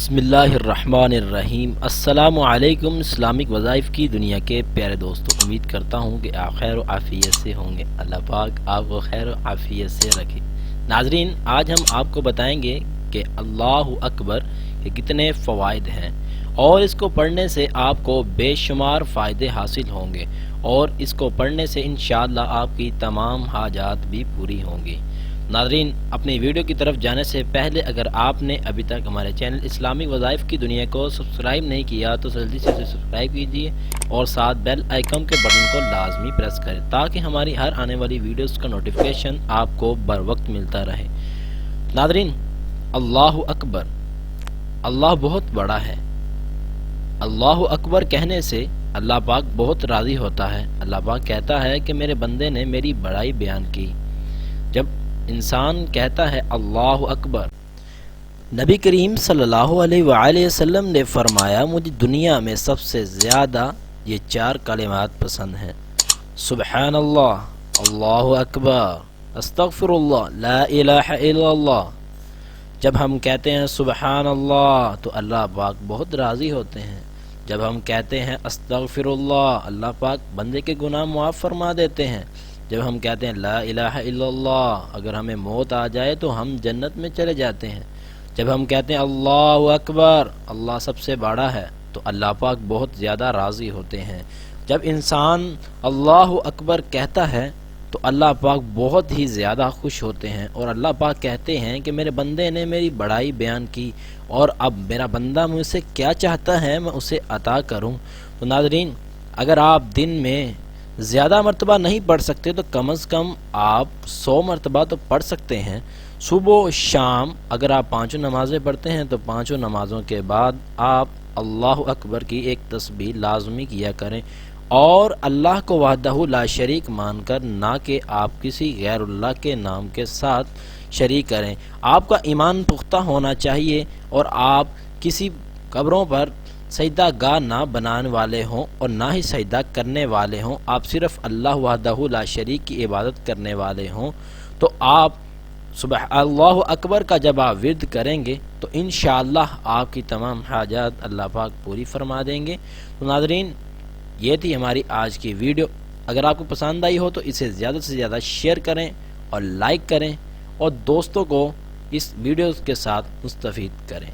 बिस्मिल्लाहिर्रहमानिर्रहीम। अस्सलामु अलैकुम। इस्लामिक वज़ाइफ की दुनिया के प्यारे दोस्तों, उम्मीद करता हूँ कि आप खैर व आफ़ियत से होंगे। अल्लाह पाक आपको खैर व आफ़ियत से रखे। नाज़रीन, आज हम आपको बताएंगे कि अल्लाहु अकबर के कितने फ़वाइद हैं और इसको पढ़ने से आपको बेशुमार फ़ायदे हासिल होंगे और इसको पढ़ने से इंशाअल्लाह आपकी तमाम हाजात भी पूरी होंगी। नाज़रीन, अपनी वीडियो की तरफ जाने से पहले अगर आपने अभी तक हमारे चैनल इस्लामिक वज़ाइफ की दुनिया को सब्सक्राइब नहीं किया तो जल्दी से सब्सक्राइब कीजिए और साथ बेल आइकन के बटन को लाजमी प्रेस करें ताकि हमारी हर आने वाली वीडियोस का नोटिफिकेशन आपको बर वक्त मिलता रहे। नाज़रीन, अल्लाहु अकबर, अल्लाह बहुत बड़ा है। अल्लाहु अकबर कहने से अल्लाह पाक बहुत राज़ी होता है। अल्लाह पाक कहता है कि मेरे बंदे ने मेरी बड़ाई बयान की। जब इंसान कहता है अल्लाहु अकबर, नबी करीम सल्लल्लाहु अलैहि वसल्लम ने फरमाया, मुझे दुनिया में सबसे ज़्यादा ये चार कलिमात पसंद हैं। सुबहानल्लाह, अल्लाहु अकबर, अस्तगफिरुल्लाह, ला इलाहा इल्लल्लाह। जब हम कहते हैं सुबहानल्लाह तो अल्लाह पाक बहुत राज़ी होते हैं। जब हम कहते हैं अस्तगफिरुल्लाह, अल्लाह पाक बंदे के गुनाह मुआफ़ फरमा देते हैं। जब हम कहते हैं ला इलाहा इल्लल्लाह, अगर हमें मौत आ जाए तो हम जन्नत में चले जाते हैं। जब हम कहते हैं अल्लाहु अकबर, अल्लाह सबसे बड़ा है, तो अल्लाह पाक बहुत ज़्यादा राज़ी होते हैं। जब इंसान अल्लाहु अकबर कहता है तो अल्लाह पाक बहुत ही ज़्यादा खुश होते हैं और अल्लाह पाक कहते हैं कि मेरे बंदे ने मेरी बड़ाई बयान की और अब मेरा बंदा मुझसे क्या चाहता है मैं उसे अता करूं। तो नाज़रीन, अगर आप दिन में ज़्यादा मरतबा नहीं पढ़ सकते तो कम से कम आप 100 मरतबा तो पढ़ सकते हैं। सुबह शाम अगर आप पाँचों नमाज़ें पढ़ते हैं तो पाँचों नमाज़ों के बाद आप अल्लाहु अकबर की एक तस्बीह लाजमी किया करें और अल्लाह को वहदहू ला शरीक मानकर, ना कि आप किसी गैरुल्लाह के नाम के साथ शरीक करें। आपका ईमान पुख्ता होना चाहिए और आप किसी कब्रों पर सजदा गाह ना बनाने वाले हों और ना ही सजदा करने वाले हों। आप सिर्फ अल्लाह वहदहू ला शरीक की इबादत करने वाले हों। तो आप सुबह अल्लाहु अकबर का जब आप विर्द करेंगे तो इंशाअल्लाह आपकी तमाम हाजात अल्लाह पाक पूरी फरमा देंगे। तो नाज़रीन, ये थी हमारी आज की वीडियो। अगर आपको पसंद आई हो तो इसे ज़्यादा से ज़्यादा शेयर करें और लाइक करें और दोस्तों को इस वीडियो के साथ मुस्तफ़ीद करें।